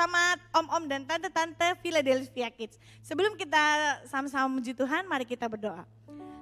selamat om-om dan tante-tante Philadelphia Kids. Sebelum kita sama-sama memuji Tuhan, mari kita berdoa.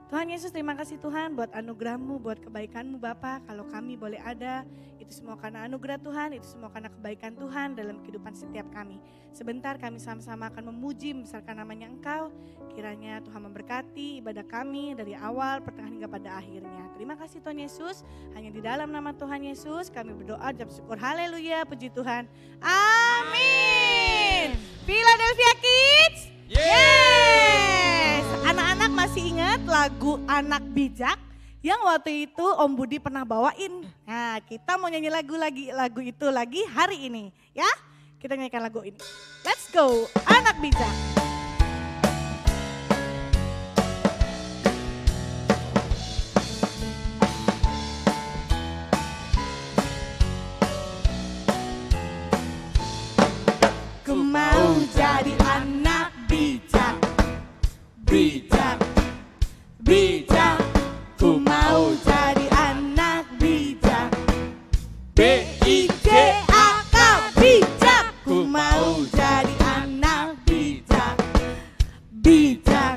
Tuhan Yesus, terima kasih Tuhan buat anugerah-Mu, buat kebaikan-Mu Bapa. Kalau kami boleh ada, itu semua karena anugerah Tuhan, itu semua karena kebaikan Tuhan dalam kehidupan setiap kami. Sebentar kami sama-sama akan memuji, membesarkan namanya Engkau. Kiranya Tuhan memberkati ibadah kami dari awal, pertengahan hingga pada akhirnya. Terima kasih Tuhan Yesus, hanya di dalam nama Tuhan Yesus kami berdoa, jawab syukur, haleluya, puji Tuhan. Amin. Philadelphia Kids. Yes. Anak-anak masih ingat lagu Anak Bijak yang waktu itu Om Budi pernah bawain. Nah, kita mau nyanyi lagu itu lagi hari ini, ya. Kita nyanyikan lagu ini. Let's go, Anak Bijak. Ku mau jadi anak bijak, bijak, bijak. Ku mau jadi anak bijak, B-I-J-A-K, bijak. Ku mau jadi anak bijak, bijak,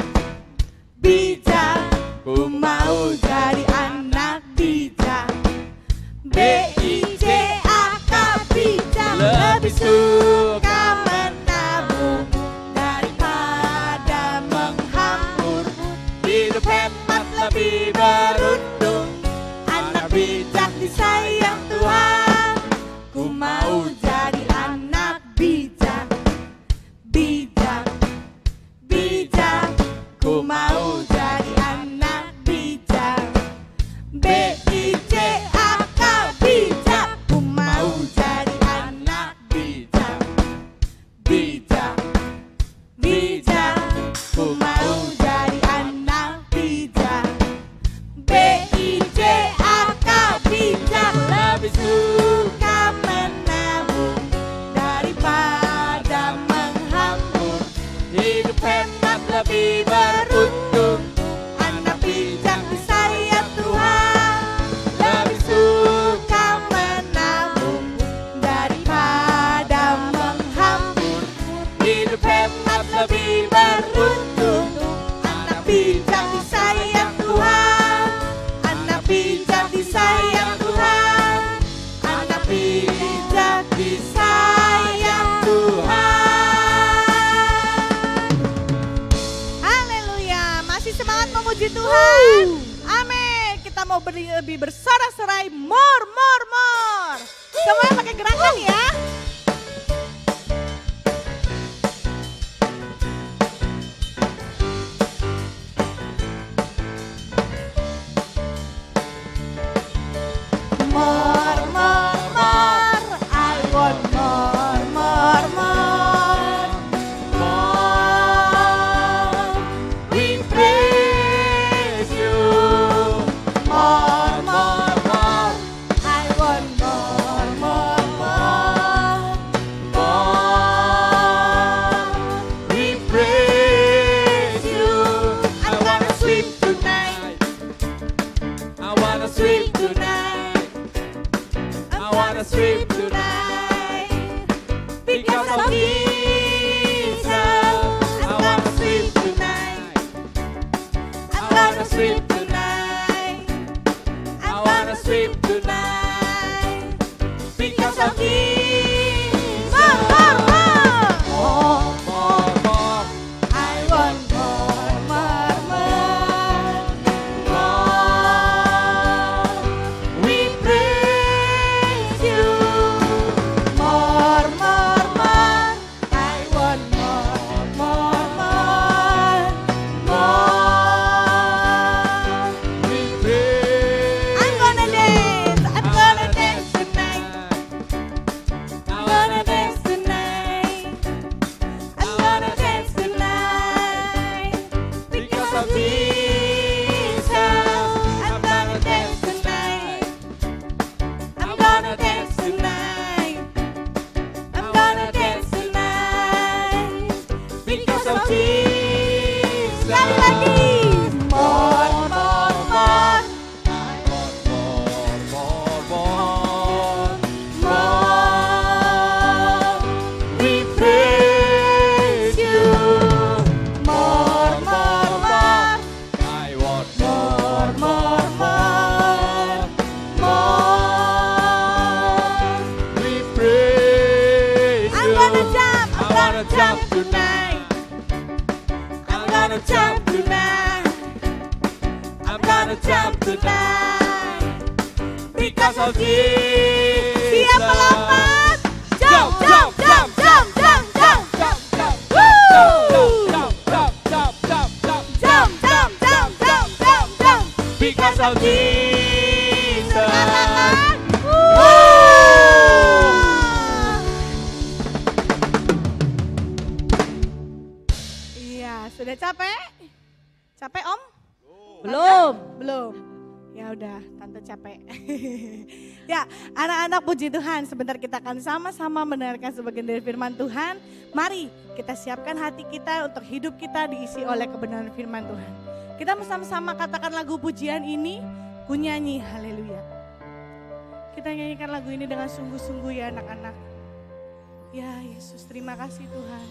bijak. Ku mau jadi anak bijak, B-I-J-A-K, bijak. Lebih suka menabung daripada menghambur. Hidup hemat lebih beruntung, anak bijak disayang Tuhan. Ku mau jadi anak bijak, bijak, bijak. Ku mau jadi anak bijak, B-I-J-A-K, bijak. Ku mau jadi anak bijak, bijak, bijak. Ku mau jadi anak bijak, B-I-J-A-K, bijak. Lebih suka menabung daripada menghambur. Hidup hemat lebih beruntung, anak bijak disayang Tuhan. Lebih suka menabung daripada menghambur. Hidup hemat lebih beruntung, anak bijak disayang Tuhan. Anak bijak disayang Tuhan, anak bijak disayang Tuhan. Haleluya, masih semangat memuji Tuhan. Amin. Kita mau lebih bersorak-sorai, more. Semuanya pakai gerakan ya. More, I want more. More, we praise you. More, I want more. More, we praise you. I wanna sleep tonight. I wanna sleep tonight. I wanna sleep tonight because of Jesus. I wanna sleep tonight. I wanna sleep tonight. I wanna sleep tonight because of Jesus. More. I want more. We praise you. jump tonight. I'm gonna jump tonight. I'm gonna jump tonight. Because of Jesus. Siap melompat. Jump, jump, jump, jump, jump, jump, jump, jump. Woo! Jump, jump, jump, jump, jump, jump, jump, jump, jump, jump, jump. Because of Jesus. Iya, sudah capek? Capek Om? Belum. Belum. Ya udah, tante capek. Ya, anak-anak puji Tuhan, sebentar kita akan sama-sama mendengarkan sebagian dari firman Tuhan. Mari kita siapkan hati kita untuk hidup kita diisi oleh kebenaran firman Tuhan. Kita bersama-sama katakan lagu pujian ini, ku nyanyi haleluya. Kita nyanyikan lagu ini dengan sungguh-sungguh ya anak-anak. Ya Yesus, terima kasih Tuhan.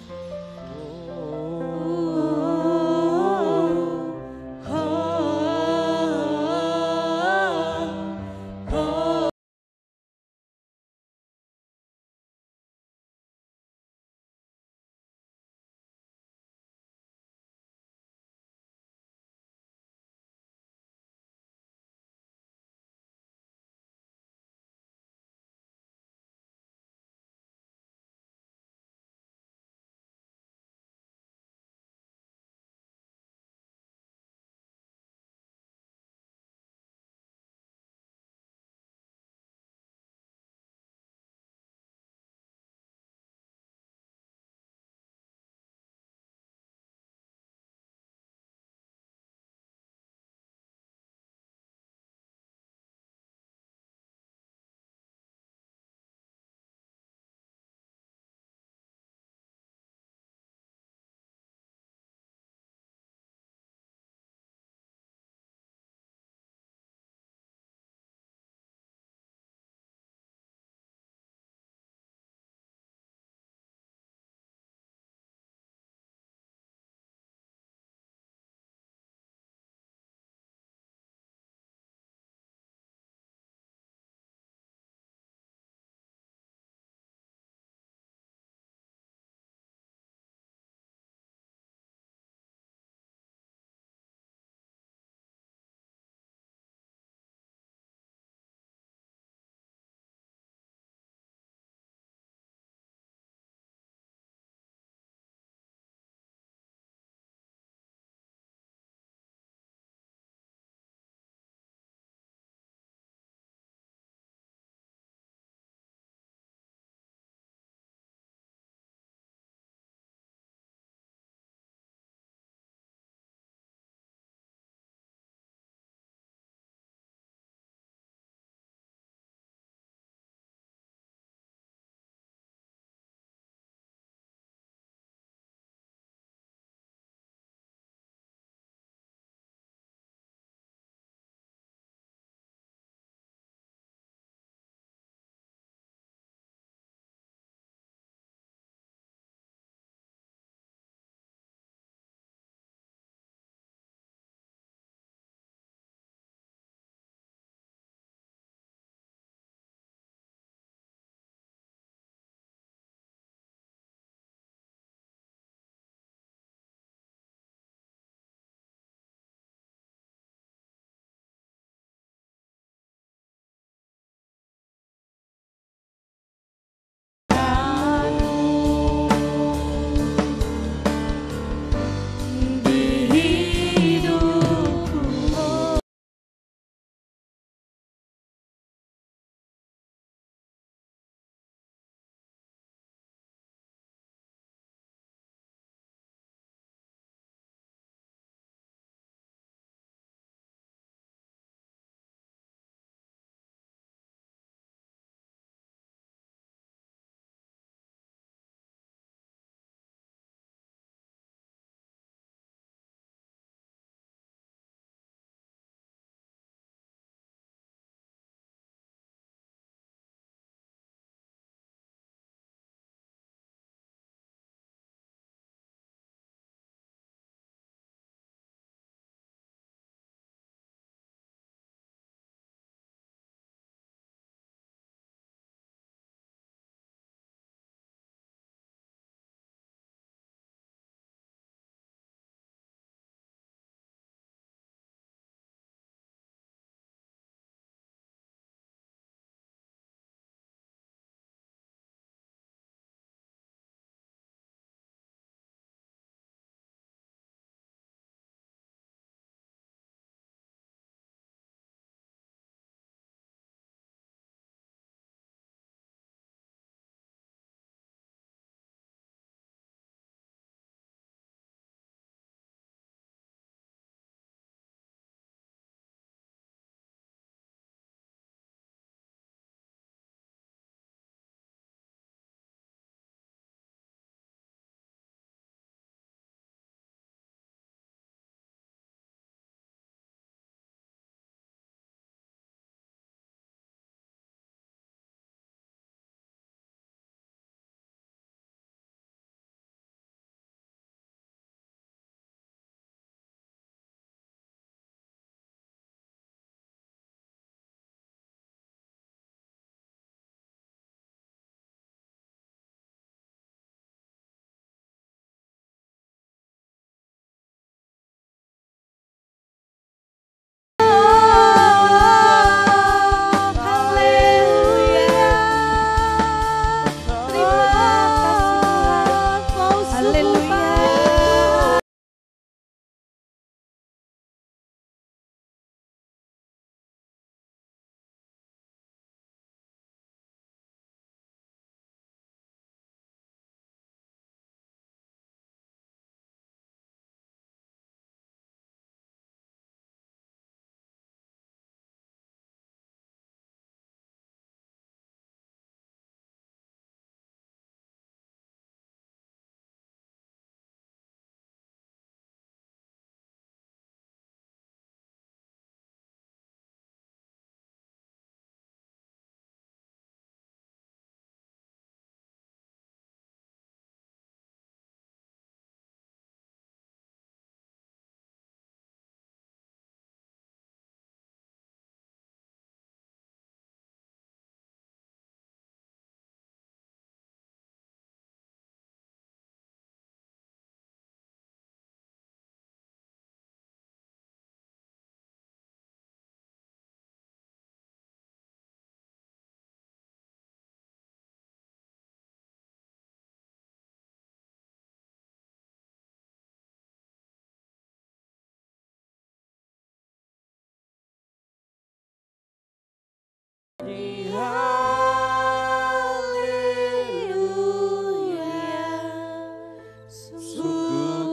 Sungguh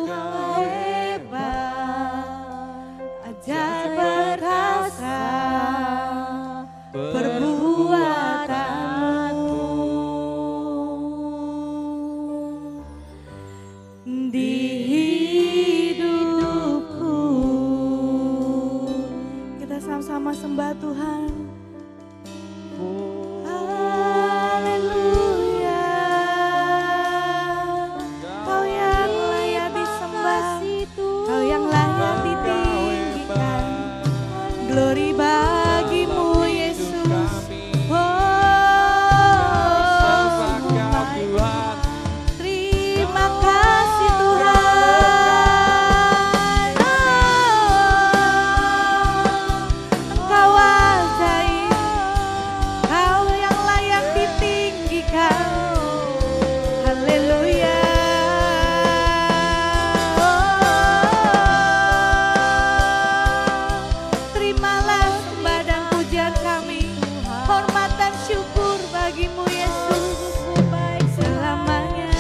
kau hebat, ajaib perkasa perbuatanmu di hidupku. Kita sama-sama sembah Tuhan. Haleluya, Kau yang layak disembah, Kau yang layak ditinggikan. Glory bagimu Yesus. Terima kasih Tuhan. Engkau ajaib, Kau yang layak ditinggikan. Haleluya. Terimalah sembah dan pujian kami, hormat dan syukur bagimu Yesus selamanya.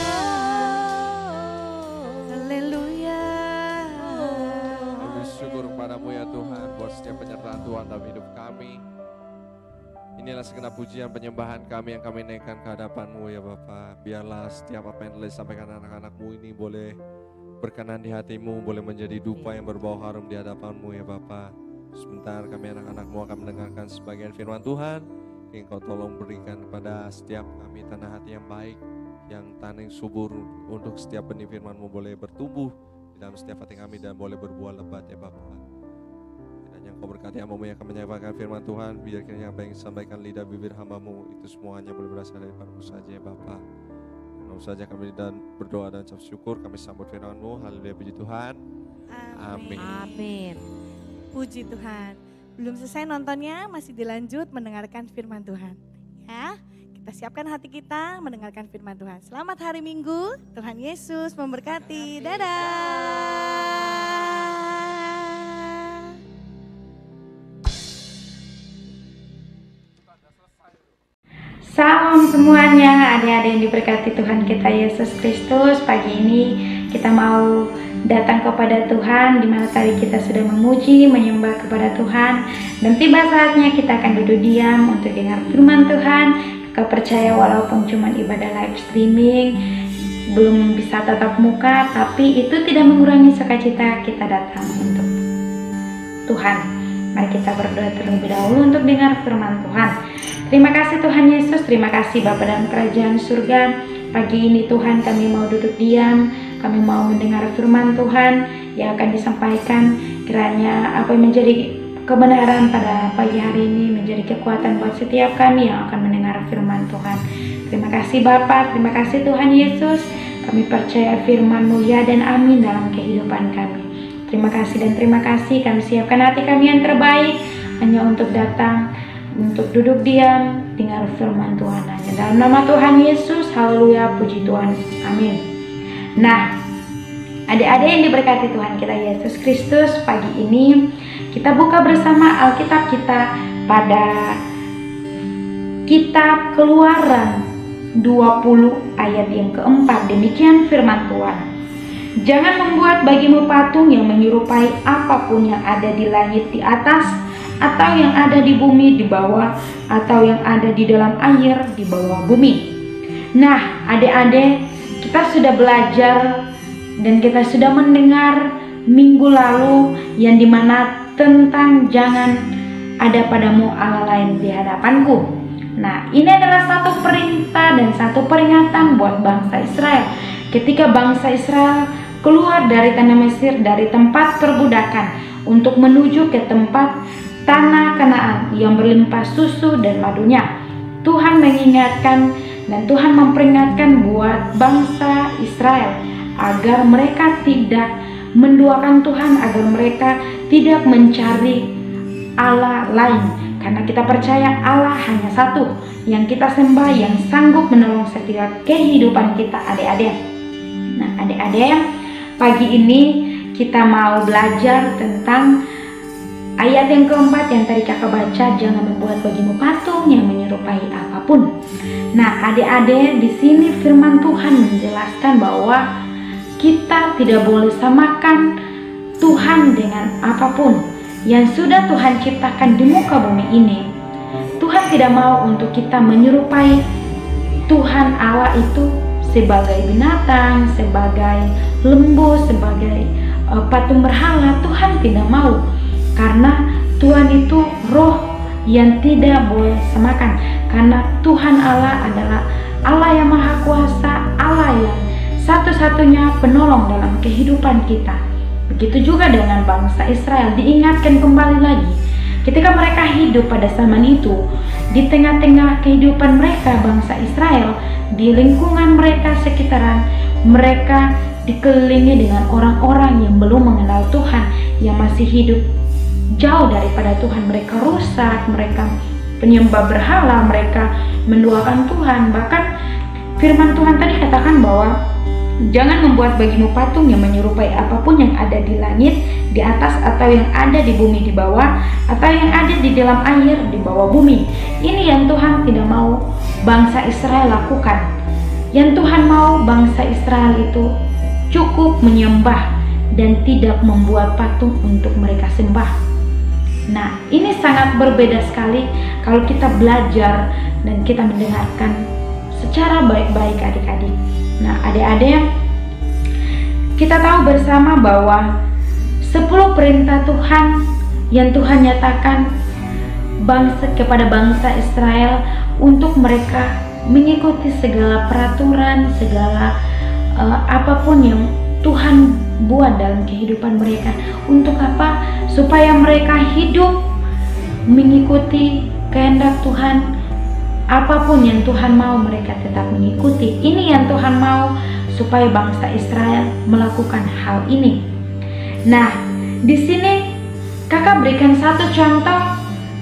Haleluya. Kami bersyukur kepadamu ya Tuhan buat setiap penyertaan Tuhan dalam hidup kami. Inilah segenap pujian penyembahan kami yang kami naikkan ke hadapan-Mu ya Bapa. Biarlah setiap apa yang telah disampaikan anak-anak-Mu ini boleh berkenan di hati-Mu, boleh menjadi dupa yang berbau harum di hadapan-Mu ya Bapa. Sebentar kami anak-anak-Mu akan mendengarkan sebagian firman Tuhan. Engkau tolong berikan kepada setiap kami tanah hati yang baik, yang tanah yang subur, untuk setiap benih firman-Mu boleh bertumbuh di dalam setiap hati kami dan boleh berbuah lebat ya Bapa. Kiranya Engkau berkati hamba-Mu yang akan menyampaikan firman Tuhan. Biar kiranya apa yang disampaikan lidah bibir hamba-Mu itu semuanya boleh berasal daripada-Mu saja ya Bapa. Lalu saja kami dan berdoa dan ucap syukur, kami sambut firman-Mu. Haleluya, puji Tuhan. Amin. Amin. Puji Tuhan. Belum selesai nontonnya, masih dilanjut mendengarkan firman Tuhan. Ya, kita siapkan hati kita mendengarkan firman Tuhan. Selamat hari Minggu, Tuhan Yesus memberkati. Dadah. Salam semuanya, adik-adik yang diberkati Tuhan kita Yesus Kristus. Pagi ini kita mau datang kepada Tuhan, di mana tadi kita sudah memuji, menyembah kepada Tuhan, dan tiba saatnya kita akan duduk diam untuk dengar firman Tuhan. Kau percaya walaupun cuma ibadah live streaming, belum bisa tatap muka, tapi itu tidak mengurangi sukacita kita datang untuk Tuhan. Mari kita berdoa terlebih dahulu untuk dengar firman Tuhan. Terima kasih Tuhan Yesus, terima kasih Bapa dalam kerajaan surga. Pagi ini Tuhan kami mau duduk diam, kami mau mendengar firman Tuhan yang akan disampaikan. Kiranya apa yang menjadi kebenaran pada pagi hari ini menjadi kekuatan buat setiap kami yang akan mendengar firman Tuhan. Terima kasih Bapa, terima kasih Tuhan Yesus. Kami percaya firman-Mu ya dan amin dalam kehidupan kami. Terima kasih dan terima kasih, kami siapkan hati kami yang terbaik hanya untuk datang, untuk duduk diam, dengar firman Tuhan hanya dalam nama Tuhan Yesus. Haleluya, puji Tuhan, amin. Nah, adik-adik yang diberkati Tuhan kita Yesus Kristus, pagi ini kita buka bersama Alkitab kita pada kitab Keluaran 20 ayat yang keempat. Demikian firman Tuhan. Jangan membuat bagimu patung yang menyerupai apapun yang ada di langit di atas, atau yang ada di bumi di bawah, atau yang ada di dalam air di bawah bumi. Nah, adik-adik, kita sudah belajar dan kita sudah mendengar minggu lalu yang dimana tentang jangan ada padamu Allah lain di hadapanku. Nah, ini adalah satu perintah dan satu peringatan buat bangsa Israel. Ketika bangsa Israel keluar dari tanah Mesir, dari tempat perbudakan, untuk menuju ke tempat tanah Kanaan yang berlimpah susu dan madunya. Tuhan mengingatkan dan Tuhan memperingatkan buat bangsa Israel agar mereka tidak menduakan Tuhan, agar mereka tidak mencari Allah lain, karena kita percaya Allah hanya satu yang kita sembah, yang sanggup menolong setiap kehidupan kita, adik-adik. Nah, adik-adik, pagi ini kita mau belajar tentang ayat yang keempat yang tadi kakak baca, jangan membuat bagimu patung yang menyerupai apapun. Nah, adik-adik, di sini firman Tuhan menjelaskan bahwa kita tidak boleh samakan Tuhan dengan apapun yang sudah Tuhan ciptakan di muka bumi ini. Tuhan tidak mau untuk kita menyerupai Tuhan Allah itu sebagai binatang, sebagai lembu, sebagai patung berhala. Tuhan tidak mau, karena Tuhan itu roh yang tidak boleh samakan. Karena Tuhan Allah adalah Allah yang maha kuasa, Allah yang satu-satunya penolong dalam kehidupan kita. Begitu juga dengan bangsa Israel, diingatkan kembali lagi ketika mereka hidup pada zaman itu, di tengah-tengah kehidupan mereka, bangsa Israel, di lingkungan mereka sekitaran, mereka dikelilingi dengan orang-orang yang belum mengenal Tuhan, yang masih hidup jauh daripada Tuhan. Mereka rusak, mereka penyembah berhala, mereka menduakan Tuhan. Bahkan firman Tuhan tadi katakan bahwa jangan membuat bagimu patung yang menyerupai apapun yang ada di langit di atas, atau yang ada di bumi di bawah, atau yang ada di dalam air di bawah bumi. Ini yang Tuhan tidak mau bangsa Israel lakukan. Yang Tuhan mau bangsa Israel itu cukup menyembah dan tidak membuat patung untuk mereka sembah. Nah, ini sangat berbeda sekali kalau kita belajar dan kita mendengarkan secara baik-baik adik-adik. Nah, adik-adik, kita tahu bersama bahwa 10 perintah Tuhan yang Tuhan nyatakan kepada bangsa Israel untuk mereka mengikuti segala peraturan, segala apapun yang Tuhan buat dalam kehidupan mereka. Untuk apa? Supaya mereka hidup mengikuti kehendak Tuhan. Apapun yang Tuhan mau, mereka tetap mengikuti. Ini yang Tuhan mau, supaya bangsa Israel melakukan hal ini. Nah, di sini kakak berikan satu contoh.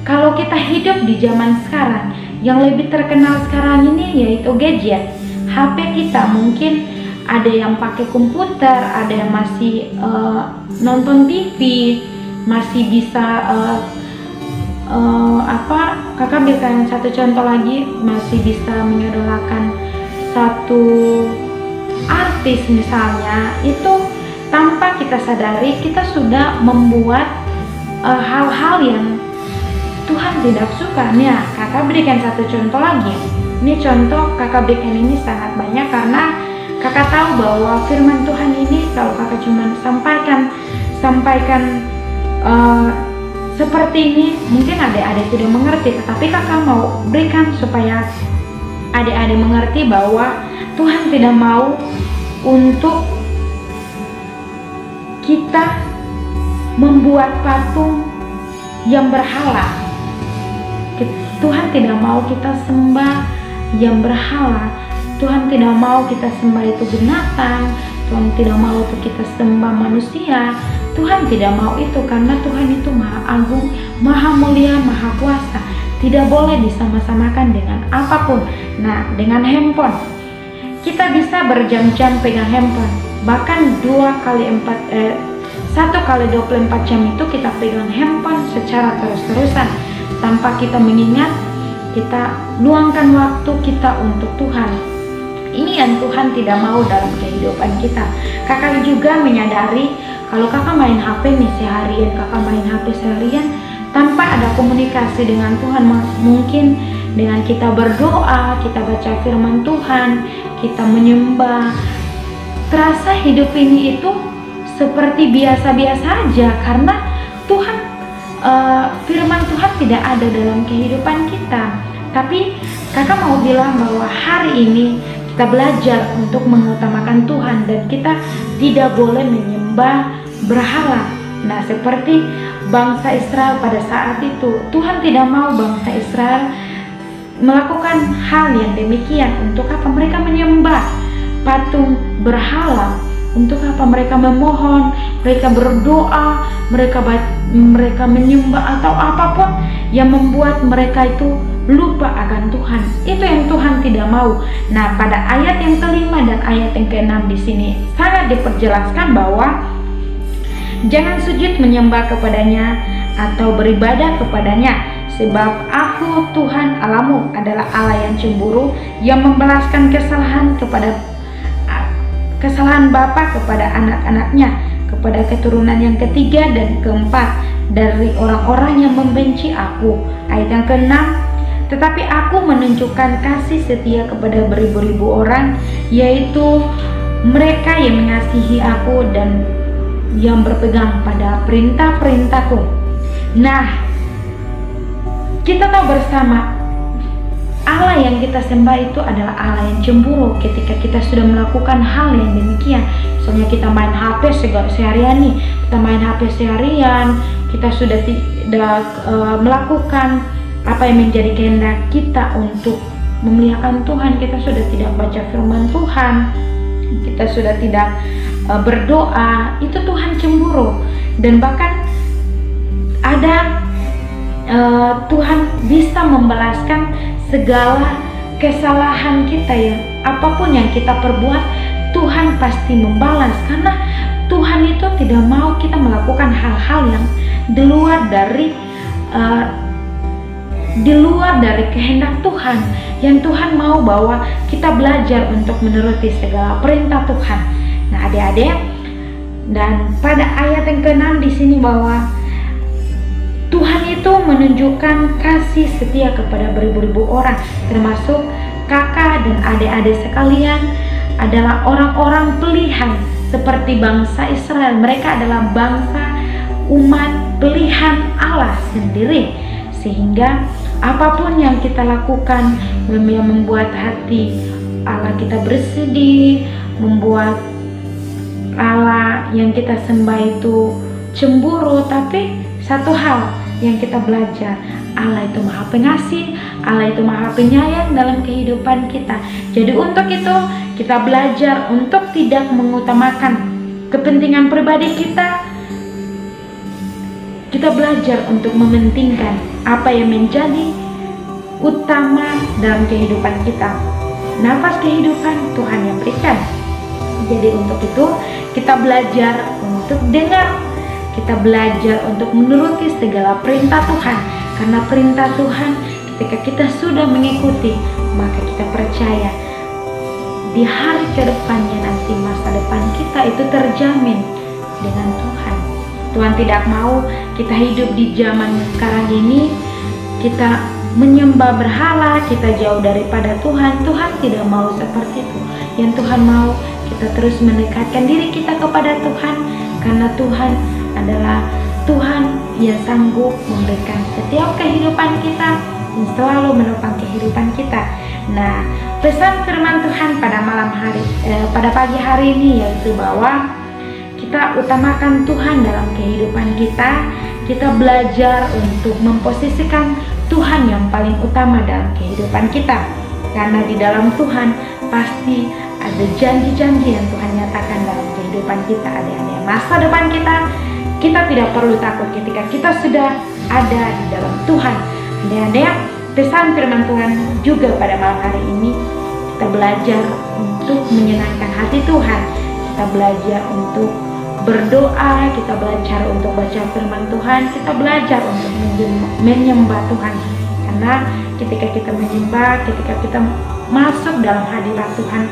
Kalau kita hidup di zaman sekarang, yang lebih terkenal sekarang ini yaitu gadget. HP kita mungkin ada yang pakai komputer, ada yang masih nonton TV, masih bisa kakak berikan satu contoh lagi, masih bisa mengidolakan satu artis misalnya. Itu tanpa kita sadari kita sudah membuat hal-hal yang Tuhan tidak suka. Nih, kakak berikan satu contoh lagi. Ini contoh kakak berikan ini sangat banyak, karena kakak tahu bahwa firman Tuhan ini kalau kakak cuma sampaikan seperti ini, mungkin adik-adik tidak mengerti, tetapi kakak mau berikan supaya adik-adik mengerti bahwa Tuhan tidak mau untuk kita membuat patung yang berhala. Tuhan tidak mau kita sembah yang berhala. Tuhan tidak mau kita sembah itu binatang. Tuhan tidak mau itu kita sembah manusia. Tuhan tidak mau itu, karena Tuhan itu maha agung, maha mulia, maha kuasa. Tidak boleh disama-samakan dengan apapun. Nah, dengan handphone, kita bisa berjam-jam pegang handphone. Bahkan 1 kali 24 jam itu kita pegang handphone secara terus-terusan. Tanpa kita mengingat, kita luangkan waktu kita untuk Tuhan. Ini yang Tuhan tidak mau dalam kehidupan kita. Kakak juga menyadari kalau kakak main HP nih seharian, tanpa ada komunikasi dengan Tuhan. Mungkin dengan kita berdoa, kita baca firman Tuhan, kita menyembah, terasa hidup ini itu seperti biasa-biasa aja, karena Tuhan firman Tuhan tidak ada dalam kehidupan kita. Tapi kakak mau bilang bahwa hari ini kita belajar untuk mengutamakan Tuhan, dan kita tidak boleh menyembah berhala. Nah, seperti bangsa Israel pada saat itu, Tuhan tidak mau bangsa Israel melakukan hal yang demikian. Untuk apa mereka menyembah patung berhala? Untuk apa mereka memohon, mereka berdoa, mereka menyembah atau apapun yang membuat mereka itu lupa akan Tuhan? Itu yang Tuhan tidak mau. Nah, pada ayat yang kelima dan ayat yang keenam di sini sangat diperjelaskan bahwa jangan sujud menyembah kepadanya atau beribadah kepadanya. Sebab Aku Tuhan Allahmu adalah Allah yang cemburu, yang membalaskan kesalahan bapa kepada anak-anaknya, kepada keturunan yang ketiga dan keempat dari orang-orang yang membenci Aku. Ayat yang ke-6, tetapi Aku menunjukkan kasih setia kepada beribu-ribu orang, yaitu mereka yang mengasihi Aku dan yang berpegang pada perintah-perintahku. Nah, kita tahu bersama Allah yang kita sembah itu adalah Allah yang cemburu ketika kita sudah melakukan hal yang demikian. Misalnya kita main HP seharian nih, kita main HP seharian, kita sudah tidak melakukan apa yang menjadi kehendak kita untuk memuliakan Tuhan. Kita sudah tidak baca firman Tuhan, kita sudah tidak berdoa, itu Tuhan cemburu. Dan bahkan ada Tuhan bisa membalaskan segala kesalahan kita, yang apapun yang kita perbuat Tuhan pasti membalas, karena Tuhan itu tidak mau kita melakukan hal-hal yang di luar dari kehendak Tuhan. Yang Tuhan mau bahwa kita belajar untuk menuruti segala perintah Tuhan. Nah, adik-adik, dan pada ayat yang ke-6 di sini bahwa Tuhan itu menunjukkan kasih setia kepada beribu-ribu orang, termasuk kakak dan adik-adik sekalian adalah orang-orang pilihan seperti bangsa Israel. Mereka adalah bangsa umat pilihan Allah sendiri, sehingga apapun yang kita lakukan yang membuat hati Allah kita bersedih, membuat Allah yang kita sembah itu cemburu. Tapi satu hal yang kita belajar, Allah itu Maha Pengasih, Allah itu Maha Penyayang dalam kehidupan kita. Jadi untuk itu kita belajar untuk tidak mengutamakan kepentingan pribadi kita. Kita belajar untuk mementingkan apa yang menjadi utama dalam kehidupan kita. Nafas kehidupan Tuhan yang berikan. Jadi untuk itu kita belajar untuk dengar, kita belajar untuk menuruti segala perintah Tuhan. Karena perintah Tuhan ketika kita sudah mengikuti, maka kita percaya di hari ke depannya nanti masa depan kita itu terjamin dengan Tuhan. Tuhan tidak mau kita hidup di zaman sekarang ini kita menyembah berhala, kita jauh daripada Tuhan. Tuhan tidak mau seperti itu. Yang Tuhan mau kita terus mendekatkan diri kita kepada Tuhan, karena Tuhan adalah Tuhan yang sanggup memberikan setiap kehidupan kita, yang selalu menopang kehidupan kita. Nah, pesan firman Tuhan pada pada pagi hari ini yaitu bahwa kita utamakan Tuhan dalam kehidupan kita. Kita belajar untuk memposisikan Tuhan yang paling utama dalam kehidupan kita, karena di dalam Tuhan pasti ada janji-janji yang Tuhan nyatakan dalam kehidupan kita. Ada masa depan kita tidak perlu takut ketika kita sudah ada di dalam Tuhan. Adik-adik, pesan firman Tuhan juga pada malam hari ini, kita belajar untuk menyenangkan hati Tuhan. Kita belajar untuk berdoa, kita belajar untuk baca firman Tuhan, kita belajar untuk menyembah Tuhan. Karena ketika kita menyembah, ketika kita masuk dalam hadirat Tuhan,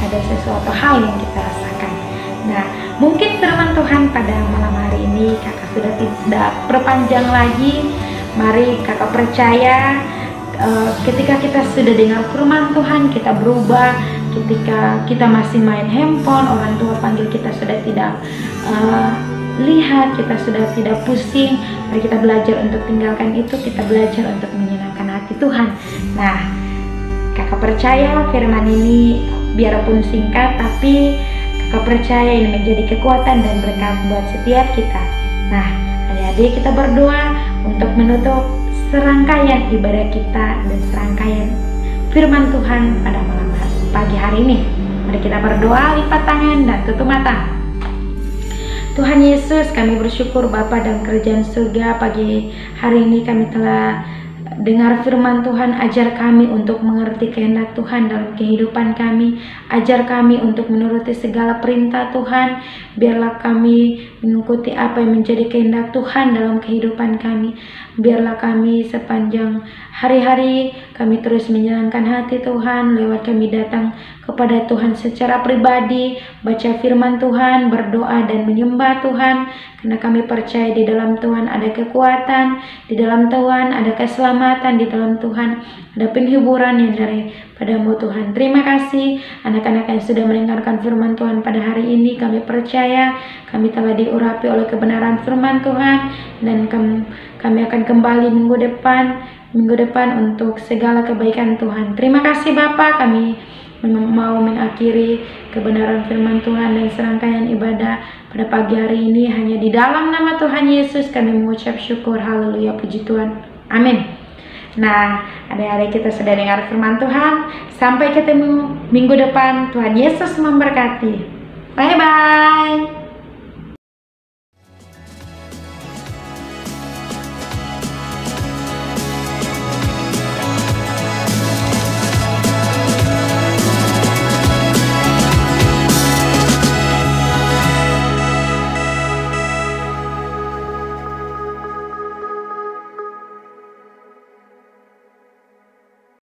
ada sesuatu hal yang kita rasakan. Nah, mungkin firman Tuhan pada malam hari ini kakak sudah tidak perpanjang lagi. Mari kakak percaya ketika kita sudah dengar firman Tuhan, kita berubah. Ketika kita masih main handphone, orang tua panggil kita sudah tidak lihat, kita sudah tidak pusing. Mari kita belajar untuk tinggalkan itu, kita belajar untuk menyenangkan hati Tuhan. Nah, kakak percaya firman ini biarpun singkat, tapi kakak percaya ini menjadi kekuatan dan berkat buat setiap kita. Nah, adik-adik, kita berdoa untuk menutup serangkaian ibadah kita dan serangkaian firman Tuhan pada malam pagi hari ini. Mari kita berdoa, lipat tangan dan tutup mata. Tuhan Yesus, kami bersyukur Bapa dan kerajaan surga, pagi hari ini kami telah dengar firman Tuhan, ajar kami untuk mengerti kehendak Tuhan dalam kehidupan kami. Ajar kami untuk menuruti segala perintah Tuhan. Biarlah kami mengikuti apa yang menjadi kehendak Tuhan dalam kehidupan kami. Biarlah kami sepanjang hari-hari kami terus menyenangkan hati Tuhan, lewat kami datang kepada Tuhan secara pribadi, baca firman Tuhan, berdoa dan menyembah Tuhan, karena kami percaya di dalam Tuhan ada kekuatan, di dalam Tuhan ada keselamatan, di dalam Tuhan ada penghiburan yang daripadamu Tuhan. Terima kasih anak-anak yang sudah mendengarkan firman Tuhan pada hari ini. Kami percaya kami telah diurapi oleh kebenaran firman Tuhan, dan kami akan kembali minggu depan untuk segala kebaikan Tuhan. Terima kasih Bapa, kami mau mengakhiri kebenaran firman Tuhan dan serangkaian ibadah pada pagi hari ini hanya di dalam nama Tuhan Yesus kami mengucap syukur. Haleluya, puji Tuhan, amin. Nah, adik-adik kita sudah dengar firman Tuhan. Sampai ketemu minggu depan. Tuhan Yesus memberkati. Bye-bye.